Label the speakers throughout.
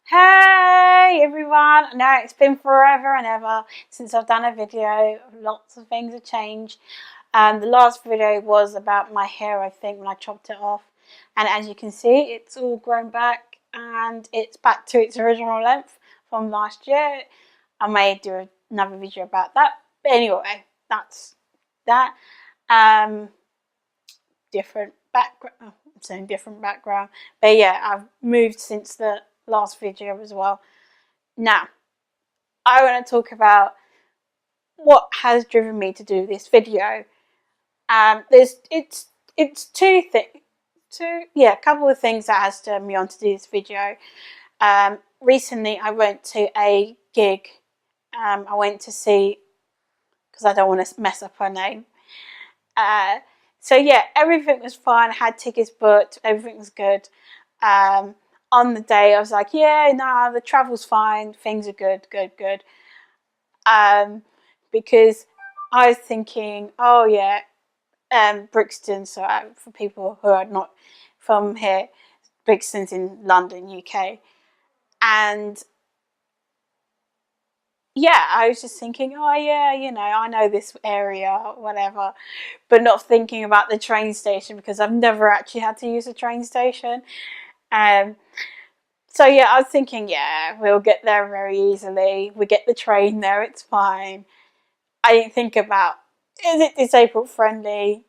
Speaker 1: Hey everyone! Now it's been forever and ever since I've done a video. Lots of things have changed. The last video was about my hair, I think, when I chopped it off. And as you can see, it's all grown back and it's back to its original length from last year. I may do another video about that. But anyway, that's that. Different background. I'm saying different background. But yeah, I've moved since the last video as well. Now, I want to talk about what has driven me to do this video. It's a couple of things that has turned me on to do this video. Recently, I went to a gig. I went to see, because I don't want to mess up her name. So yeah, everything was fine. I had tickets booked. Everything was good. On the day, I was like, yeah, no, the travel's fine. Things are good. Because I was thinking, oh yeah, Brixton. So for people who are not from here, Brixton's in London, UK, and yeah, I was just thinking, oh yeah, I know this area, whatever, but not thinking about the train station because I've never actually had to use a train station. So yeah, I was thinking, yeah, we'll get there very easily. We get the train there, it's fine. I didn't think about, is it disabled friendly?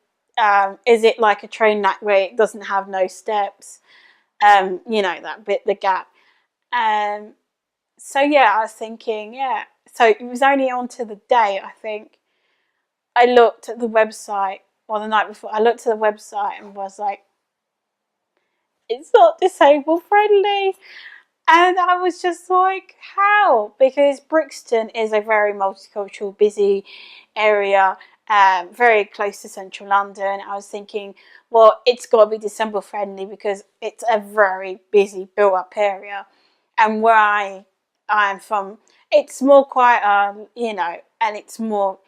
Speaker 1: Is it like a train that way it doesn't have no steps? That bit, the gap. So yeah, I was thinking, yeah. So it was only on to the day, I think, I looked at the website, or the night before, I looked at the website and was like, it's not disabled friendly. And I was just like, how? Because Brixton is a very multicultural, busy area, very close to central London. I was thinking, well, it's got to be disabled friendly because it's a very busy, built up area. And where I'm from, it's more quieter, and it's more,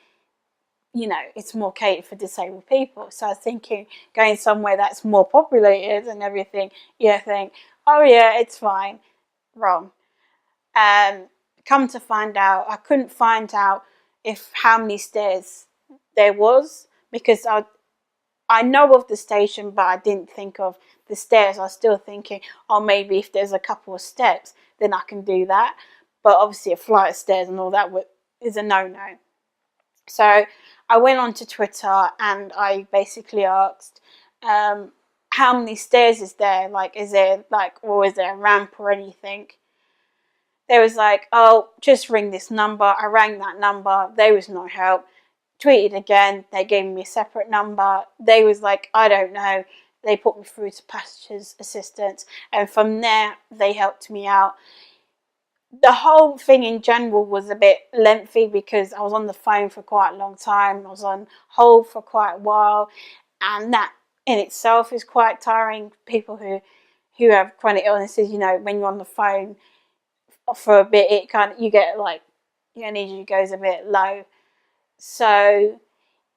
Speaker 1: it's more catered for disabled people. So I was thinking, going somewhere that's more populated and everything, think, oh yeah, it's fine. Wrong. Come to find out, I couldn't find out how many stairs there was, because I know of the station, but I didn't think of the stairs. I was still thinking, oh, maybe if there's a couple of steps, then I can do that. But obviously a flight of stairs and all that is a no-no. So I went onto Twitter and I basically asked, how many stairs is there? Like, is there or is there a ramp or anything? They was like, oh, just ring this number. I rang that number. There was no help. Tweeted again. They gave me a separate number. They was like, I don't know. They put me through to passenger assistance. And from there, they helped me out. The whole thing in general was a bit lengthy because I was on the phone for quite a long time. I was on hold for quite a while. And that in itself is quite tiring. People who have chronic illnesses, when you're on the phone for a bit, you get like your energy goes a bit low. So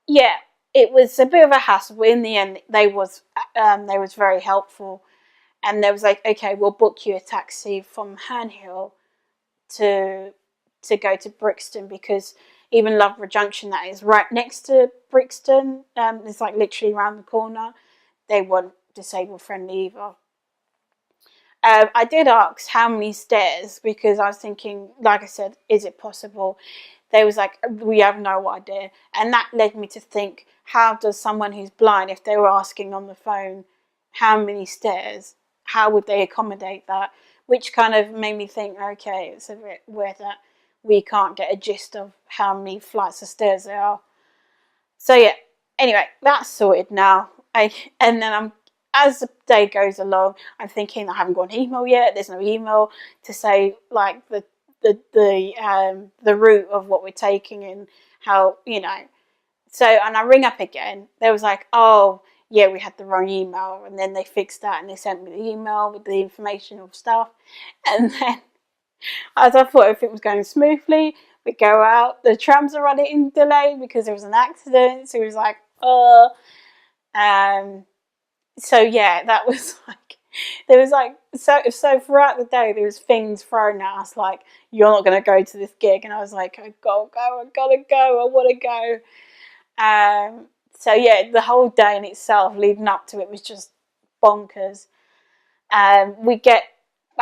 Speaker 1: yeah, it was a bit of a hassle, but in the end they was very helpful, and they was like, okay, we'll book you a taxi from Hernhill to go to Brixton, because even Loughborough Junction, that is right next to Brixton, it's like literally around the corner, they weren't disabled friendly either. I did ask how many stairs, because I was thinking, like I said, is it possible? They was like, we have no idea. And that led me to think, how does someone who's blind, if they were asking on the phone how many stairs, how would they accommodate that? Which kind of made me think, okay, it's a bit weird that we can't get a gist of how many flights of stairs there are. So yeah, anyway, that's sorted now. As the day goes along, I'm thinking, I haven't got an email yet. There's no email to say like the route of what we're taking and how, So, and I ring up again. They was like, oh yeah, we had the wrong email, and then they fixed that and they sent me the email with the information of stuff. And then, as I thought everything was going smoothly, we go out. The trams are running delayed because there was an accident. So it was like, So yeah, that was like There was like, so throughout the day, there was things thrown at us like, you're not going to go to this gig. And I was like, I gotta go, I gotta go, I want to go. So yeah, the whole day in itself leading up to it was just bonkers. I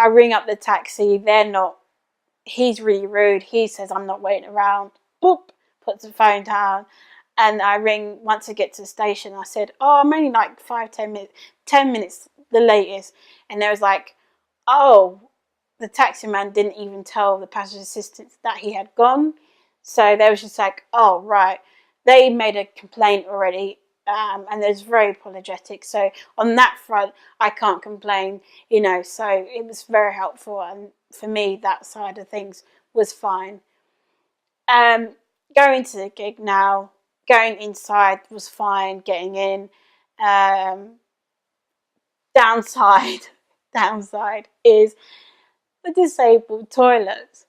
Speaker 1: ring up the taxi, they're not, he's really rude. He says, I'm not waiting around. Boop, puts the phone down. And I ring, once I get to the station, I said, oh, I'm only like 5-10 minutes, 10 minutes the latest. And there was like, oh, the taxi man didn't even tell the passenger assistants that he had gone. So they was just like, oh, right. They made a complaint already, and they was very apologetic. So on that front, I can't complain, so it was very helpful. And for me, that side of things was fine. Going to the gig now, going inside was fine, getting in. Downside is the disabled toilets.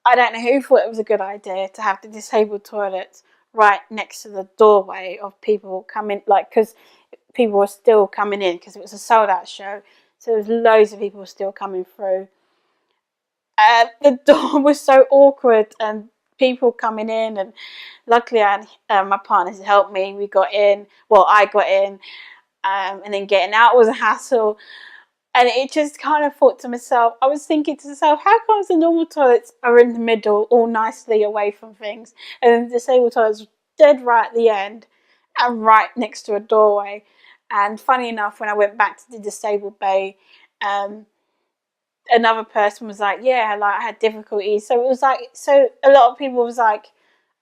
Speaker 1: I don't know who thought it was a good idea to have the disabled toilets right next to the doorway of people coming, like, because people were still coming in because it was a sold out show. So there was loads of people still coming through. The door was so awkward and people coming in, and luckily my partners helped me. We got in. Well, I got in, and then getting out was a hassle. And it just kind of thought to myself, I was thinking to myself, how comes the normal toilets are in the middle, all nicely away from things, and the disabled toilets dead right at the end and right next to a doorway? And funny enough, when I went back to the disabled bay, another person was like, yeah, like I had difficulties. So it was like, so a lot of people was like,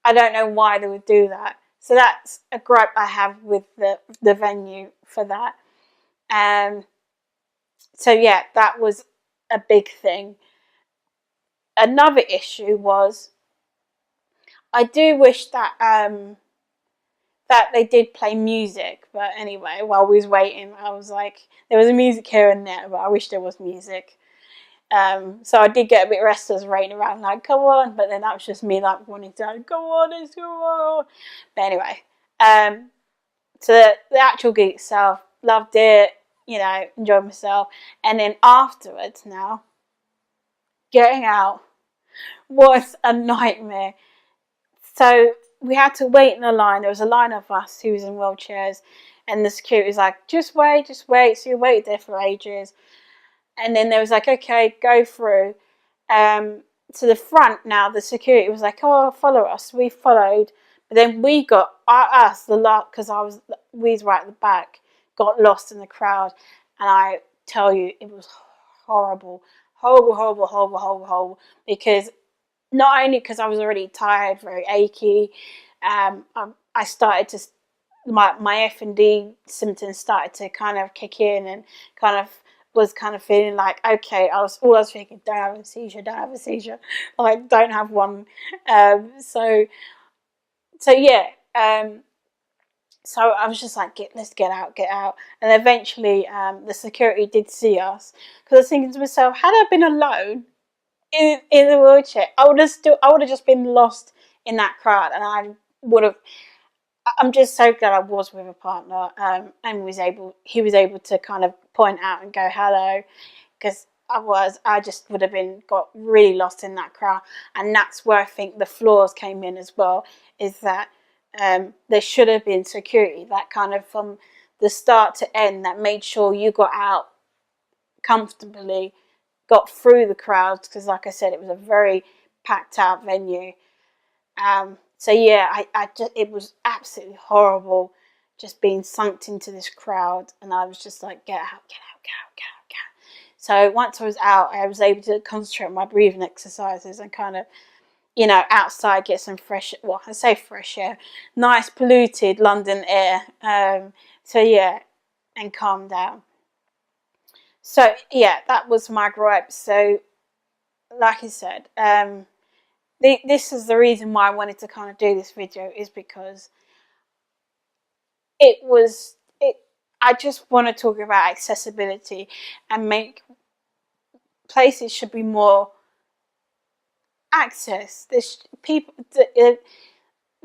Speaker 1: I don't know why they would do that. So that's a gripe I have with the venue for that. So yeah, that was a big thing. Another issue was, I do wish that that they did play music, but anyway, while we was waiting, I was like, there was music here and there, but I wish there was music. So I did get a bit restless, running around like, come on, but then that was just me like wanting to go on, let's go on. But anyway, so the actual gig itself, loved it, enjoyed myself. And then afterwards now, getting out was a nightmare. So we had to wait in a line. There was a line of us who was in wheelchairs, and the security was like, just wait. So you waited there for ages. And then there was like, okay, go through. To the front now, the security was like, oh, follow us. We followed. But then we got, because we was right at the back, got lost in the crowd. And I tell you, it was horrible. Horrible. Because not only because I was already tired, very achy, I started to, my F&D symptoms started to kind of kick in, and was feeling like, okay, I was thinking, don't have a seizure, like don't have one. So yeah, so I was just like, let's get out. And eventually the security did see us, because I was thinking to myself, had I been alone in the wheelchair, I would have just been lost in that crowd, and I'm just so glad I was with a partner, and he was able to kind of point out and go hello, because I just would have got really lost in that crowd. And that's where I think the flaws came in as well, is that there should have been security that kind of from the start to end that made sure you got out comfortably, got through the crowds, because like I said, it was a very packed out venue. So yeah, it was absolutely horrible, just being sunk into this crowd, and I was just like, get out. So once I was out, I was able to concentrate on my breathing exercises and kind of, outside, get some fresh air, nice polluted London air. So yeah, and calm down. So yeah, that was my gripe. So like I said, this is the reason why I wanted to kind of do this video, is because I just want to talk about accessibility and make places should be more access.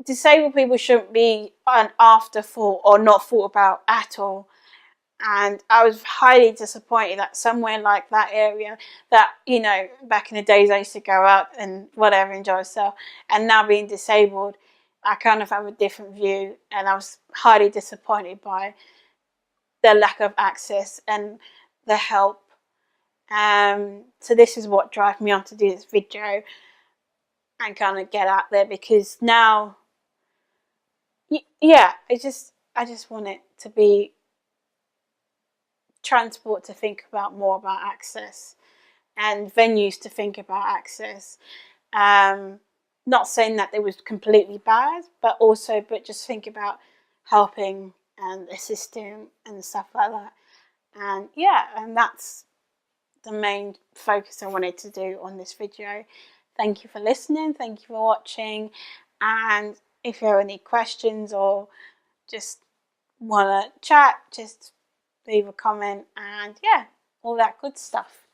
Speaker 1: Disabled people shouldn't be an afterthought or not thought about at all. And I was highly disappointed that somewhere like that area, that, you know, back in the days I used to go out and whatever, enjoy myself, and now being disabled, I kind of have a different view, and I was highly disappointed by the lack of access and the help. So this is what drives me on to do this video and kind of get out there, because now, yeah, I just want it to be transport to think about more about access, and venues to think about access. Not saying that it was completely bad, but just think about helping and assisting and stuff like that. And yeah, and that's the main focus I wanted to do on this video. Thank you for listening. Thank you for watching. And if you have any questions or just want to chat, just leave a comment, and yeah, all that good stuff.